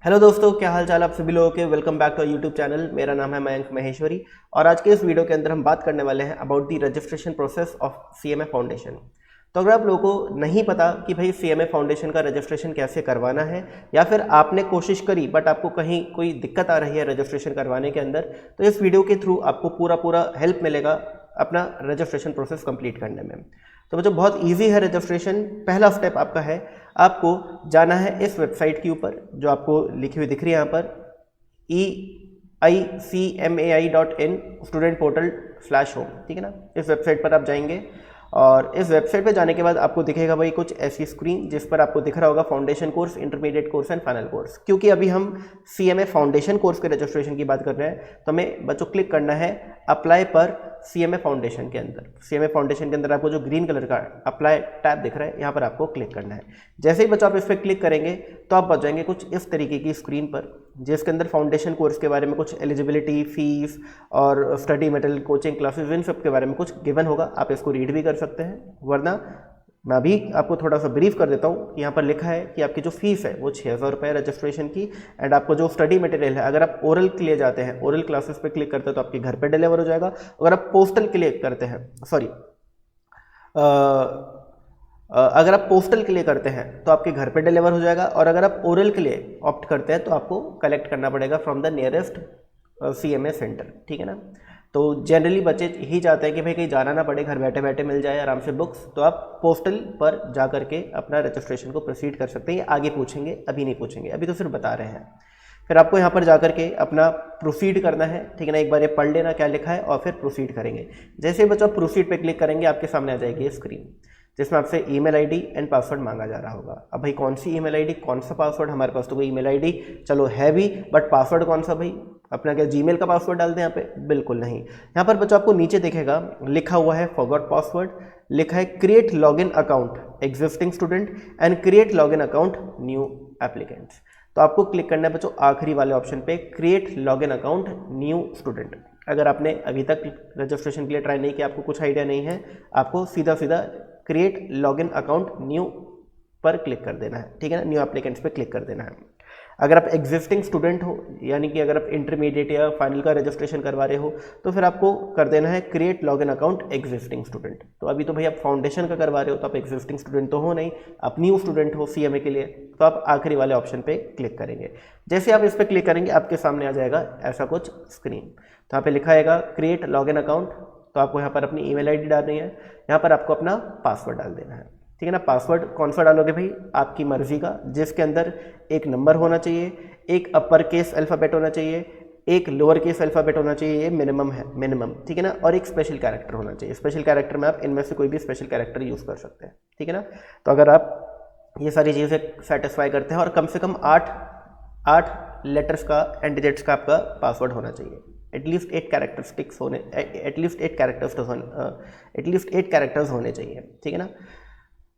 Hello दोस्तों, क्या हाल चाल आप सभी लोगों के। Welcome back to YouTube channel. मेरा नाम है मयंक महेश्वरी और आज के इस वीडियो के अंदर हम बात करने वाले हैं about the registration process of CMA foundation. तो अगर आप लोगों को नहीं पता कि भाई सीएमए फाउंडेशन का रजिस्ट्रेशन कैसे करवाना है या फिर आपने कोशिश करी बट आपको कहीं कोई दिक्कत आ रही है रजिस्ट्रेशन करवाने के अंदर, तो इस वीडियो के थ्रू आपको पूरा हेल्प मिलेगा अपना रजिस्ट्रेशन प्रोसेस कंप्लीट करने में। तो बच्चों बहुत इजी है रजिस्ट्रेशन। पहला स्टेप आपका है, आपको जाना है इस वेबसाइट के ऊपर जो आपको लिखी हुई दिख रही है यहाँ पर eicmai.in स्टूडेंट पोर्टल /होम। ठीक है ना, इस वेबसाइट पर आप जाएंगे और इस वेबसाइट पे जाने के बाद आपको दिखेगा भाई कुछ ऐसी स्क्रीन जिस पर आपको दिख रहा होगा foundation course, intermediate course and final course. क्योंकि अभी हम सीएमए फाउंडेशन कोर्स के रजिस्ट्रेशन की बात कर रहे हैं तो हमें बच्चों क्लिक करना है अप्लाई पर सीएमए फाउंडेशन के अंदर। सीएमए फाउंडेशन के अंदर आपको जो ग्रीन कलर का अप्लाई टैब दिख रहा है यहाँ पर आपको क्लिक करना है। जैसे ही बच्चों आप इस पर क्लिक करेंगे तो आप पहुँच जाएंगे कुछ इस तरीके की स्क्रीन पर जिसके अंदर फाउंडेशन कोर्स के बारे में कुछ एलिजिबिलिटी, फीस और स्टडी मटेरियल, कोचिंग क्लासेस, इन सब के बारे में कुछ गिवन होगा। आप इसको रीड भी कर सकते हैं, वरना मैं अभी आपको थोड़ा सा ब्रीफ कर देता हूँ। यहाँ पर लिखा है कि आपकी जो फीस है वो 6,000 रुपये रजिस्ट्रेशन की, एंड आपको जो स्टडी मटेरियल है अगर आप ओरल के लिए जाते हैं, ओरल क्लासेस पे क्लिक करते हैं तो आपके घर पे डिलीवर हो जाएगा। अगर आप पोस्टल क्लिक करते हैं, अगर आप पोस्टल के लिए करते हैं तो आपके घर पे डिलीवर हो जाएगा, और अगर आप ओरल के लिए ऑप्ट करते हैं तो आपको कलेक्ट करना पड़ेगा from the nearest CMA centre. ठीक है ना, तो जनरली बच्चे ही चाहते हैं कि भाई कहीं जाना ना पड़े, घर बैठे बैठे मिल जाए आराम से बुक्स। तो आप पोस्टल पर जा करके अपना रजिस्ट्रेशन को प्रोसीड कर सकते हैं। ये आगे पूछेंगे, अभी नहीं पूछेंगे, अभी तो सिर्फ बता रहे हैं। फिर आपको यहाँ पर जा करके अपना प्रोसीड करना है। ठीक है ना, एक बार ये पढ़ लेना क्या लिखा है और फिर प्रोसीड करेंगे। जैसे ही बच्चों प्रोसीड पे क्लिक करेंगे आपके सामने आ जाएगी स्क्रीन जिसमें आपसे ईमेल आईडी एंड पासवर्ड मांगा जा रहा होगा। अब भाई कौन सी ईमेल आईडी, कौन सा पासवर्ड, हमारे पास तो कोई ईमेल आईडी चलो है भी, बट पासवर्ड कौन सा भाई, अपना क्या जीमेल का पासवर्ड डाल दें यहाँ पे? बिल्कुल नहीं। यहाँ पर बच्चों आपको नीचे दिखेगा लिखा हुआ है फॉरगॉट पासवर्ड, लिखा है create login account existing student and create login account new applicants. तो आपको क्लिक करना है बच्चों आखिरी वाले ऑप्शन पे, create login account new student. अगर आपने अभी तक रजिस्ट्रेशन के लिए ट्राई नहीं किया, आपको कुछ आइडिया नहीं है, आपको सीधा क्रिएट लॉगिन अकाउंट न्यू पर क्लिक कर देना है। ठीक है ना, न्यू एप्लीकेंट्स पे क्लिक कर देना है। अगर आप एग्जिस्टिंग स्टूडेंट हो, यानी कि अगर आप इंटरमीडिएट या फाइनल का रजिस्ट्रेशन करवा रहे हो, तो फिर आपको कर देना है create login account existing student. तो अभी तो भाई आप फाउंडेशन का करवा रहे हो तो आप एग्जिस्टिंग स्टूडेंट तो हो नहीं, आप न्यू स्टूडेंट हो सीएमए के लिए, तो आप आखिरी वाले ऑप्शन पे क्लिक करेंगे। जैसे आप इस पर क्लिक करेंगे आपके सामने आ जाएगा ऐसा कुछ स्क्रीन। तो यहाँ पे लिखा आएगा क्रिएट लॉगिन अकाउंट, तो आपको यहाँ पर अपनी ईमेल आईडी डालनी है, यहाँ पर आपको अपना पासवर्ड डाल देना है। ठीक है ना, पासवर्ड कौन सा डालोगे भाई, आपकी मर्जी का, जिसके अंदर एक नंबर होना चाहिए, एक अपर केस अल्फ़ाबेट होना चाहिए, एक लोअर केस अल्फ़ाबेट होना चाहिए, ये मिनिमम है, मिनिमम। ठीक है ना, और एक स्पेशल कैरेक्टर होना चाहिए। स्पेशल कैरेक्टर में आप इनमें से कोई भी स्पेशल कैरेक्टर यूज़ कर सकते हैं। ठीक है ना, तो अगर आप ये सारी चीज़ें सेटिस्फाई करते हैं और कम से कम 8 लेटर्स का एंड डिजिट्स का आपका पासवर्ड होना चाहिए, एटलीस्ट 8 कैरेक्टर्स होने चाहिए। ठीक है ना,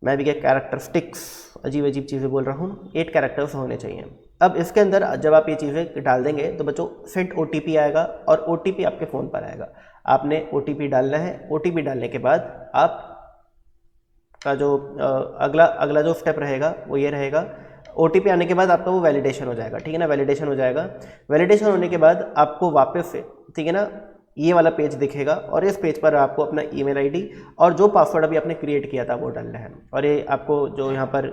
मैं भी क्या कैरेक्टरिस्टिक्स अजीब चीज़ें बोल रहा हूँ, 8 कैरेक्टर्स होने चाहिए। अब इसके अंदर जब आप ये चीज़ें डाल देंगे तो बच्चों सेंड ओटीपी आएगा और ओटीपी आपके फ़ोन पर आएगा। आपने ओटीपी डालना है। ओटीपी डालने के बाद आप का जो अगला जो स्टेप रहेगा वो ये रहेगा, ओटीपी आने के बाद आपका वो वैलिडेशन हो जाएगा। ठीक है ना, वैलिडेशन हो जाएगा। वैलिडेशन होने के बाद आपको वापस से, ठीक है ना, ये वाला पेज दिखेगा और इस पेज पर आपको अपना ईमेल आईडी और जो पासवर्ड अभी आपने क्रिएट किया था वो डालना है, और ये आपको जो यहाँ पर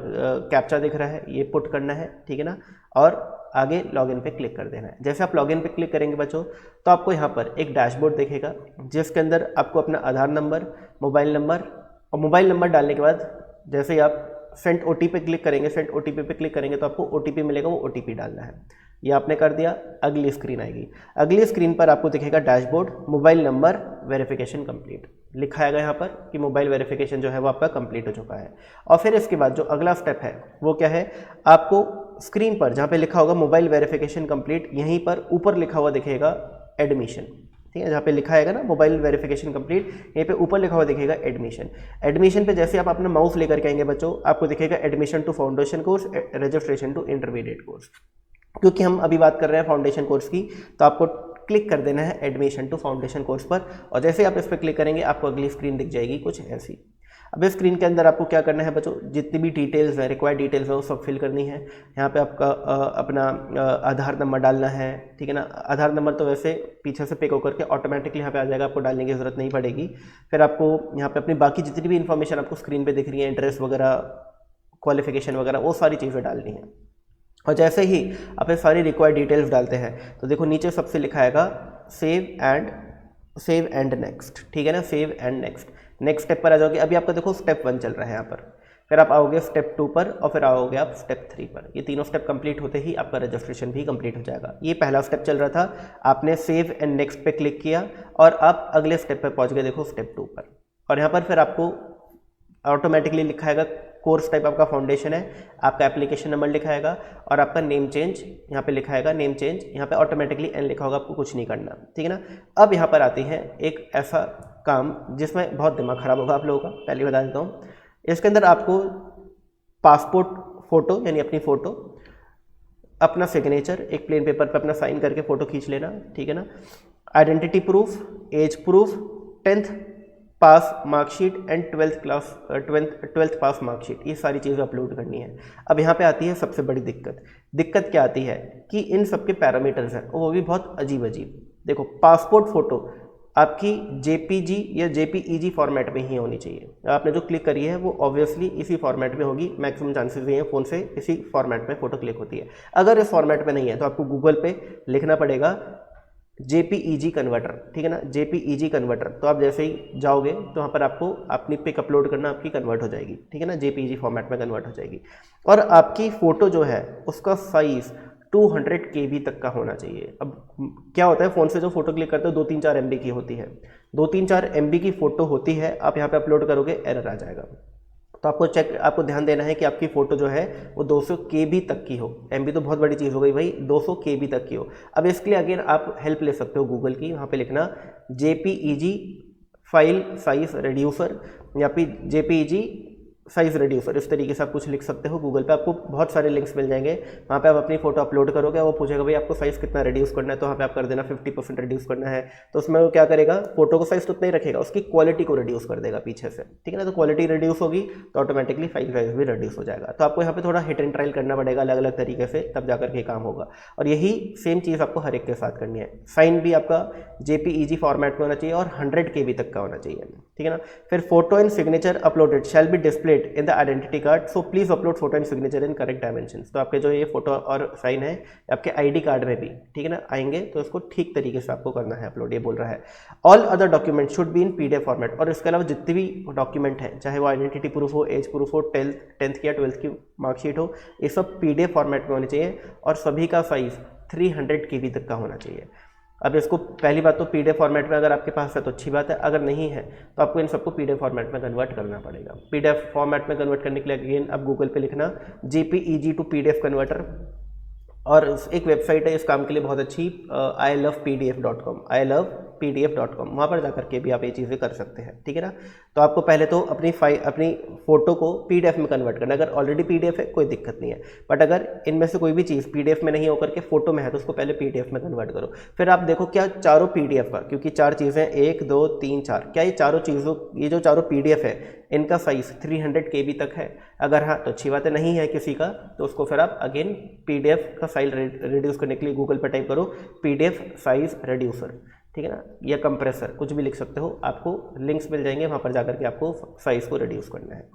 कैप्चा दिख रहा है ये पुट करना है। ठीक है ना, और आगे लॉगिन पे क्लिक कर देना है। जैसे आप लॉगिन पे क्लिक करेंगे बच्चों तो आपको यहाँ पर एक डैशबोर्ड दिखेगा जिसके अंदर आपको अपना आधार नंबर, मोबाइल नंबर डालने के बाद जैसे ही आप सेंड ओटीपी क्लिक करेंगे, सेंड ओटीपी पे क्लिक करेंगे तो आपको ओटीपी मिलेगा, वो ओटीपी डालना है। ये आपने कर दिया, अगली स्क्रीन आएगी। अगली स्क्रीन पर आपको दिखेगा dashboard, mobile number verification complete लिखा आएगा यहाँ पर कि मोबाइल वेरिफिकेशन जो है वो आपका कंप्लीट हो चुका है। और फिर इसके बाद जो अगला स्टेप है वो क्या है, आपको स्क्रीन पर जहाँ पे लिखा होगा मोबाइल वेरिफिकेशन कंप्लीट, यहीं पर ऊपर लिखा हुआ दिखेगा एडमिशन। ठीक है, जहाँ पे लिखा है ना मोबाइल वेरिफिकेशन कंप्लीट, यहीं पे ऊपर लिखा हुआ दिखेगा एडमिशन। एडमिशन पे जैसे आप अपना माउस लेकर के आएंगे बच्चों, आपको दिखेगा admission to foundation course, registration to intermediate course. क्योंकि हम अभी बात कर रहे हैं फाउंडेशन कोर्स की, तो आपको क्लिक कर देना है एडमिशन टू फाउंडेशन कोर्स पर, और जैसे आप इस पर क्लिक करेंगे आपको अगली स्क्रीन दिख जाएगी कुछ ऐसी। अब इस स्क्रीन के अंदर आपको क्या करना है बच्चों, जितनी भी डिटेल्स हैं, रिक्वायर्ड डिटेल्स हैं, वो सब फिल करनी है। यहाँ पे आपका अपना आधार नंबर डालना है, ठीक है ना। आधार नंबर तो वैसे पीछे से पिक होकर के ऑटोमेटिकली यहाँ पे आ जाएगा, आपको डालने की ज़रूरत नहीं पड़ेगी। फिर आपको यहाँ पे अपनी बाकी जितनी भी इन्फॉर्मेशन आपको स्क्रीन पे दिख रही है, एड्रेस वगैरह, क्वालिफिकेशन वगैरह, वो सारी चीज़ें डालनी है। और जैसे ही आप ये सारी रिक्वायर्ड डिटेल्स डालते हैं तो देखो नीचे सबसे लिखा आएगा सेव एंड नेक्स्ट, ठीक है ना, save and next. Next step पर आ जाओगे। अभी आपका देखो स्टेप 1 चल रहा है यहाँ पर, फिर आप आओगे स्टेप 2 पर और फिर आओगे आप स्टेप 3 पर। ये तीनों स्टेप कंप्लीट होते ही आपका रजिस्ट्रेशन भी कंप्लीट हो जाएगा। ये पहला स्टेप चल रहा था, आपने सेव एंड नेक्स्ट पे क्लिक किया और आप अगले स्टेप पर पहुँच गए, देखो स्टेप 2 पर। और यहाँ पर फिर आपको ऑटोमेटिकली लिखाएगा कोर्स टाइप आपका फाउंडेशन है, आपका एप्लीकेशन नंबर लिखाएगा और आपका नेम चेंज यहाँ पे लिखाएगा, नेम चेंज यहाँ पे ऑटोमेटिकली एन लिखा होगा, आपको कुछ नहीं करना, ठीक है ना। अब यहाँ पर आती है एक ऐसा काम जिसमें बहुत दिमाग खराब होगा आप लोगों का, पहले बता देता हूँ। इसके अंदर आपको पासपोर्ट फ़ोटो यानी अपनी फ़ोटो, अपना सिग्नेचर एक प्लेन पेपर पर अपना साइन करके फ़ोटो खींच लेना, ठीक है ना। Identity proof, age proof, 10th pass marksheet and 12th pass marksheet, ये सारी चीज़ें अपलोड करनी है। अब यहाँ पे आती है सबसे बड़ी दिक्कत क्या आती है कि इन सब के पैरामीटर्स हैं वो भी बहुत अजीब। देखो पासपोर्ट फ़ोटो आपकी JPG या JPEG फॉर्मेट में ही होनी चाहिए। आपने जो क्लिक करी है वो ऑब्वियसली इसी फॉर्मेट में होगी, मैक्सिमम चांसेस ये हैं फ़ोन से इसी फॉर्मेट में फ़ोटो क्लिक होती है। अगर इस फॉर्मेट में नहीं है तो आपको गूगल पे लिखना पड़ेगा JPEG कन्वर्टर, ठीक है ना, JPEG कन्वर्टर। तो आप जैसे ही जाओगे तो वहाँ पर आपको अपनी पिक अपलोड करना, आपकी कन्वर्ट हो जाएगी, ठीक है ना, JPEG फॉर्मेट में कन्वर्ट हो जाएगी। और आपकी फ़ोटो जो है उसका साइज़ 200 KB तक का होना चाहिए। अब क्या होता है, फ़ोन से जो फोटो क्लिक करते हो 2-3-4 MB की होती है, 2-3-4 MB की फ़ोटो होती है, आप यहाँ पे अपलोड करोगे एरर आ जाएगा। तो आपको ध्यान देना है कि आपकी फ़ोटो जो है वो 200 KB तक की हो। MB तो बहुत बड़ी चीज़ हो गई भाई, 200 KB तक की हो। अब इसके लिए अगेन आप हेल्प ले सकते हो गूगल की, वहाँ पे लिखना JPEG फाइल साइज रिड्यूसर या फिर JPEG साइज़ रिड्यूसर, इस तरीके से आप कुछ लिख सकते हो। गूगल पे आपको बहुत सारे लिंक्स मिल जाएंगे, वहाँ पे आप अपनी फ़ोटो अपलोड करोगे, वो पूछेगा भाई आपको साइज़ कितना रिड्यूस करना है, तो वहाँ पे आप कर देना 50% रिड्यूस करना है। तो उसमें वो क्या करेगा, फोटो को साइज़ तो उतना ही रखेगा, उसकी क्वालिटी को रिड्यूस कर देगा पीछे से, ठीक है ना। तो क्वालिटी रिड्यूस होगी तो ऑटोमेटिकली फाइल साइज़ भी रिड्यूस हो जाएगा। तो आपको यहाँ पर थोड़ा हिट एंड ट्रायल करना पड़ेगा अलग अलग तरीके से, तब जाकर के काम होगा। और यही सेम चीज़ आपको हर एक के साथ करनी है। साइन भी आपका JPEG फॉर्मेट में होना चाहिए और 100 KB तक का होना चाहिए, ठीक है ना। फिर photo and signature uploaded shall be displayed in the identity card, so please upload photo and signature in correct dimensions. तो आपके जो ये फोटो और साइन है आपके ID कार्ड में भी, ठीक है ना, आएंगे, तो इसको ठीक तरीके से आपको करना है अपलोड, ये बोल रहा है। All other document should be in PDF format, और इसके अलावा जितने भी डॉक्यूमेंट हैं, चाहे वो आइडेंटिटी प्रूफ हो, एज प्रूफ हो, 10th की या 12th की मार्कशीट हो, ये सब PDF फॉर्मेट में होनी चाहिए और सभी का साइज 300 KB तक का होना चाहिए। अब इसको पहली बात तो PDF फॉर्मेट में अगर आपके पास है तो अच्छी बात है, अगर नहीं है तो आपको इन सबको PDF फॉर्मेट में कन्वर्ट करना पड़ेगा। PDF फॉर्मेट में कन्वर्ट करने के लिए अगेन आप गूगल पे लिखना JPEG टू PDF कन्वर्टर, और एक वेबसाइट है इस काम के लिए बहुत अच्छी, ilovepdf.com, ilovepdf.com, वहाँ पर जाकर के भी आप ये चीज़ें कर सकते हैं, ठीक है ना। तो आपको पहले तो अपनी फ़ोटो को PDF में कन्वर्ट करना। अगर ऑलरेडी PDF है कोई दिक्कत नहीं है, बट अगर इनमें से कोई भी चीज़ PDF में नहीं होकर के फ़ोटो में है तो उसको पहले PDF में कन्वर्ट करो। फिर आप देखो क्या चारों PDF का, क्योंकि 4 चीज़ें 1 2 3 4, क्या ये चारों चीज़ों, ये जो चारों PDF है इनका साइज़ 300 KB तक है। अगर हाँ तो अच्छी बात है, नहीं है किसी का तो उसको फिर आप अगेन PDF का फाइल रिड्यूस करने के लिए गूगल पर टाइप करो PDF साइज रिड्यूसर, ठीक है ना, या कंप्रेसर, कुछ भी लिख सकते हो, आपको लिंक्स मिल जाएंगे, वहाँ पर जाकर के आपको साइज़ को रिड्यूस करना है।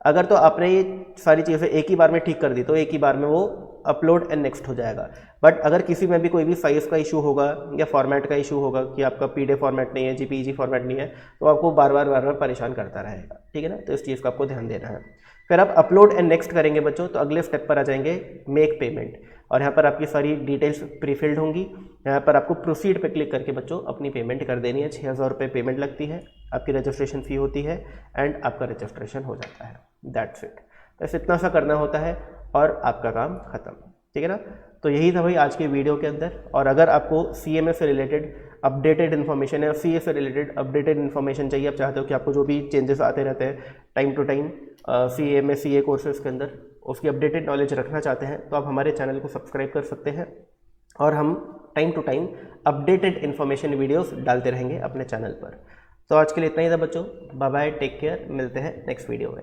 अगर तो आपने ये सारी चीज़ें एक ही बार में ठीक कर दी तो एक ही बार में वो अपलोड एंड नेक्स्ट हो जाएगा। बट अगर किसी में भी कोई भी साइज़ का इशू होगा या फॉर्मेट का इशू होगा कि आपका PDF फॉर्मेट नहीं है, JPEG फॉर्मेट नहीं है, तो आपको बार बार परेशान करता रहेगा, ठीक है ना। तो इस चीज़ का आपको ध्यान देना है। फिर आप अपलोड एंड नेक्स्ट करेंगे बच्चों, तो अगले स्टेप पर आ जाएंगे मेक पेमेंट, और यहाँ पर आपकी सारी डिटेल्स प्रीफिल्ड होंगी। यहाँ पर आपको प्रोसीड पे क्लिक करके बच्चों अपनी पेमेंट कर देनी है। 6000 रुपये पेमेंट लगती है, आपकी रजिस्ट्रेशन फ़ी होती है एंड आपका रजिस्ट्रेशन हो जाता है। That's it. बस इतना सा करना होता है और आपका काम ख़त्म, ठीक है ना। तो यही था भाई आज के वीडियो के अंदर। और अगर आपको CMA से रिलेटेड अपडेटेड इन्फॉर्मेशन है, CA से रिलेटेड अपडेटेड इन्फॉर्मेशन चाहिए, आप चाहते हो कि आपको जो भी चेंजेस आते रहते हैं time to time CA courses के अंदर, उसकी अपडेटेड नॉलेज रखना चाहते हैं, तो आप हमारे चैनल को सब्सक्राइब कर सकते हैं और हम time to time updated information videos डालते रहेंगे अपने चैनल पर। तो आज के लिए इतना ही था बच्चों, बाय बाय, टेक केयर, मिलते हैं नेक्स्ट वीडियो में।